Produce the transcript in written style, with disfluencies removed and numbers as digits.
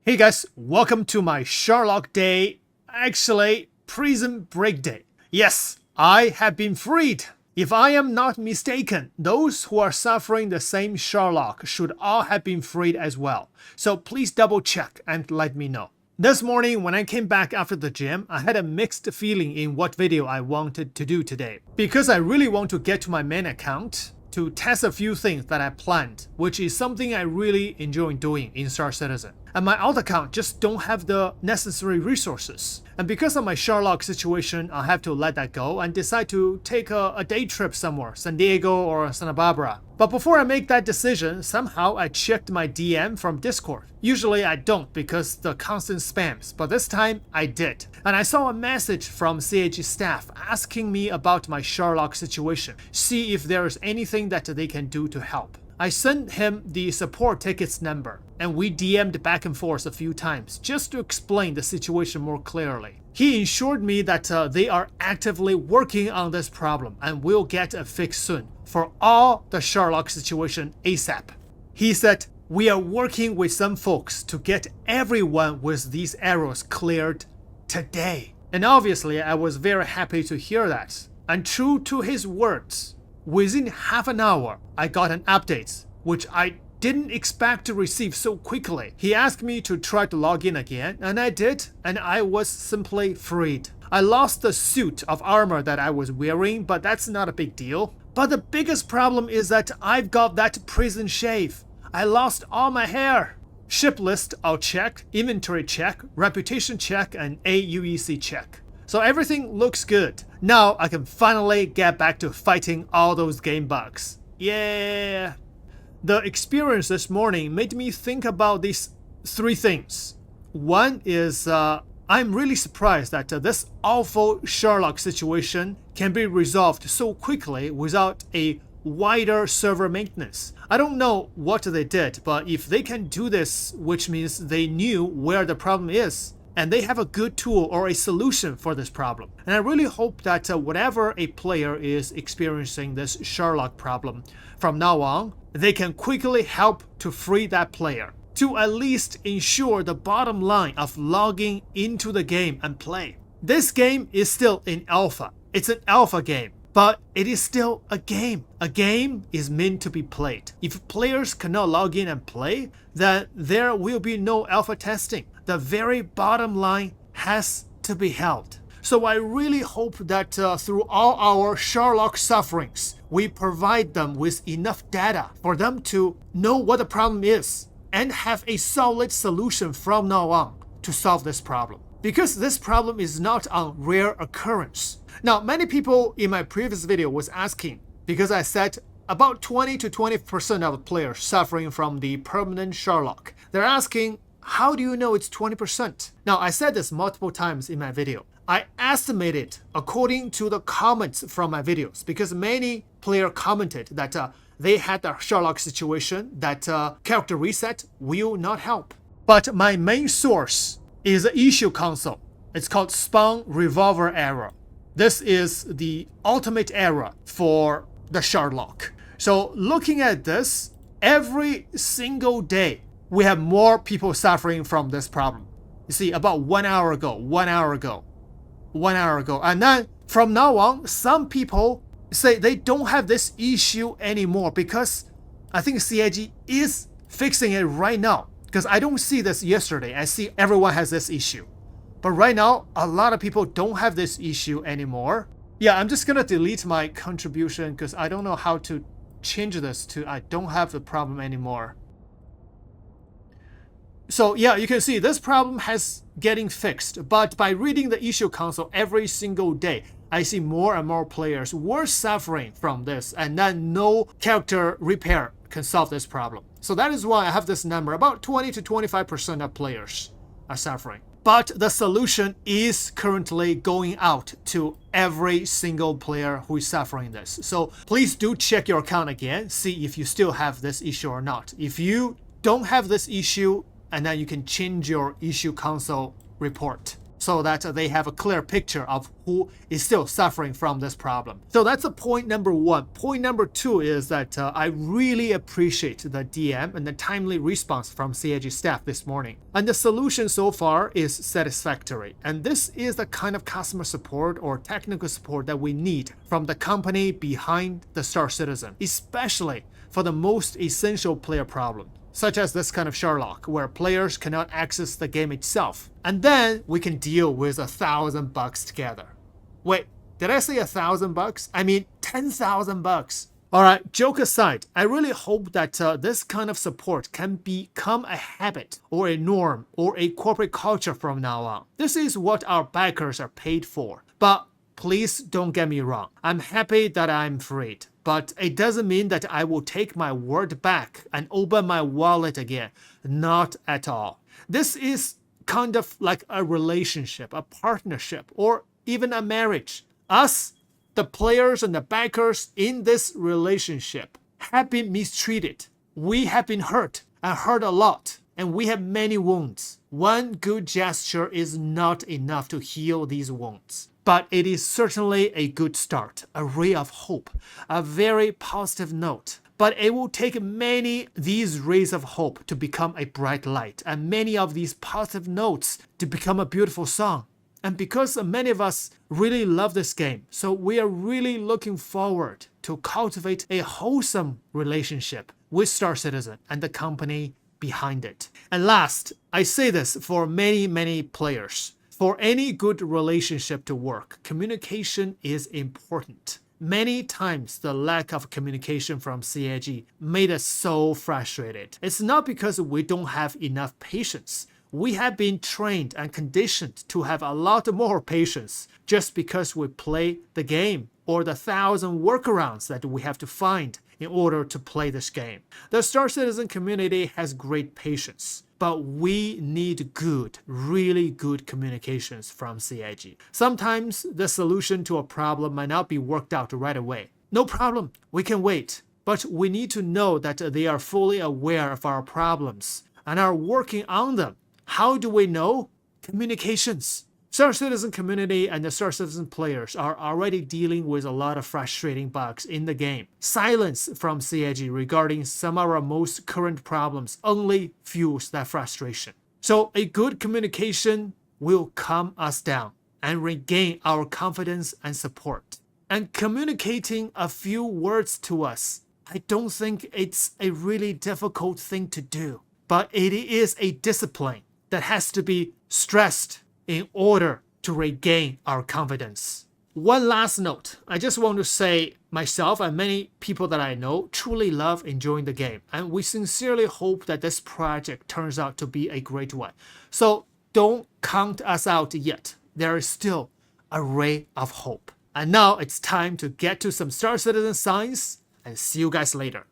Hey guys, welcome to my Sherlock day, actually prison break day. Yes, I have been freed. If I am not mistaken, those who are suffering the same Sherlock should all have been freed as well. So please double check and let me know. This morning when I came back after the gym, I had a mixed feeling in what video I wanted to do today. Because I really want to get to my main account to test a few things that I planned, which is something I really enjoy doing in Star Citizen. And my alt account just don't have the necessary resources. And because of my Sherlock situation, I have to let that go and decide to take a day trip somewhere, San Diego or Santa Barbara. But before I make that decision, somehow I checked my DM from Discord. Usually I don't because the constant spams, but this time I did. And I saw a message from CAG staff asking me about my Sherlock situation, see if there is anything that they can do to help. I sent him the support tickets number, and we DM'd back and forth a few times just to explain the situation more clearly. He assured me that they are actively working on this problem and will get a fix soon for all the Sherlock situation ASAP. He said, "We are working with some folks to get everyone with these errors cleared today." And obviously I was very happy to hear that. And true to his words, within half an hour, I got an update, which I didn't expect to receive so quickly. He asked me to try to log in again, and I did, and I was simply freed. I lost the suit of armor that I was wearing, but that's not a big deal. But the biggest problem is that I've got that prison shave. I lost all my hair. Ship list I'll check, inventory check, reputation check, and AUEC check. So everything looks good. Now I can finally get back to fighting all those game bugs. Yeah. The experience this morning made me think about these three things. One is I'm really surprised that this awful Sherlock situation can be resolved so quickly without a wider server maintenance. I don't know what they did, but if they can do this, which means they knew where the problem is, and they have a good tool or a solution for this problem. And I really hope that whatever a player is experiencing this Sherlock problem, from now on, they can quickly help to free that player, to at least ensure the bottom line of logging into the game and play. This game is still in alpha. It's an alpha game, but it is still a game. A game is meant to be played. If players cannot log in and play, then there will be no alpha testing. The very bottom line has to be held. So I really hope that through all our Sherlock sufferings, we provide them with enough data for them to know what the problem is and have a solid solution from now on to solve this problem. Because this problem is not on rare occurrence. Now, many people in my previous video was asking, because I said about 20 to 20% of players suffering from the permanent Sherlock. They're asking, how do you know it's 20%? Now, I said this multiple times in my video. I estimated according to the comments from my videos because many players commented that they had the Sherlock situation, that character reset will not help. But my main source is the issue console. It's called spawn revolver error. This is the ultimate error for the Sherlock. So looking at this, every single day, we have more people suffering from this problem. You see, about 1 hour ago, and then from now on, some people say they don't have this issue anymore because I think CIG is fixing it right now. Because I don't see this yesterday. I see everyone has this issue. But right now, a lot of people don't have this issue anymore. Yeah, I'm just gonna delete my contribution because I don't know how to change this to I don't have the problem anymore. So yeah, you can see this problem has getting fixed, but by reading the issue console every single day, I see more and more players were suffering from this, and then no character repair can solve this problem. So that is why I have this number, about 20 to 25% of players are suffering. But the solution is currently going out to every single player who is suffering this. So please do check your account again, see if you still have this issue or not. If you don't have this issue, and then you can change your issue console report. so that they have a clear picture of who is still suffering from this problem. So that's the point number one. Point number two is that I really appreciate the DM and the timely response from CIG staff this morning. And the solution so far is satisfactory. And this is the kind of customer support or technical support that we need from the company behind the Star Citizen, especially for the most essential player problem, such as this kind of Sherlock, where players cannot access the game itself. And then we can deal with $1,000 together. Wait, did I say $1,000? I mean $10,000. Alright, joke aside, I really hope that this kind of support can become a habit or a norm or a corporate culture from now on. This is what our backers are paid for. But please don't get me wrong. I'm happy that I'm freed. But it doesn't mean that I will take my word back and open my wallet again. Not at all. This is kind of like a relationship, a partnership, or even a marriage. Us, the players and the backers in this relationship, have been mistreated. We have been hurt and hurt a lot. And we have many wounds. One good gesture is not enough to heal these wounds. But it is certainly a good start, a ray of hope, a very positive note. But it will take many these rays of hope to become a bright light, and many of these positive notes to become a beautiful song. And because many of us really love this game, so we are really looking forward to cultivate a wholesome relationship with Star Citizen and the company behind it. And last, I say this for many players. For any good relationship to work, communication is important. Many times the lack of communication from CIG made us so frustrated. It's not because we don't have enough patience. We have been trained and conditioned to have a lot more patience just because we play the game or the 1,000 workarounds that we have to find in order to play this game. The Star Citizen community has great patience, but we need good, really good communications from CIG. Sometimes the solution to a problem might not be worked out right away. No problem, we can wait. But we need to know that they are fully aware of our problems and are working on them. How do we know? Communications. Star Citizen community and the Star Citizen players are already dealing with a lot of frustrating bugs in the game. Silence from CIG regarding some of our most current problems only fuels that frustration. So a good communication will calm us down and regain our confidence and support. And communicating a few words to us, I don't think it's a really difficult thing to do, but it is a discipline that has to be stressed in order to regain our confidence. One last note, I just want to say myself and many people that I know truly love enjoying the game, and we sincerely hope that this project turns out to be a great one. So don't count us out yet. There is still a ray of hope. And now it's time to get to some Star Citizen science, and see you guys later.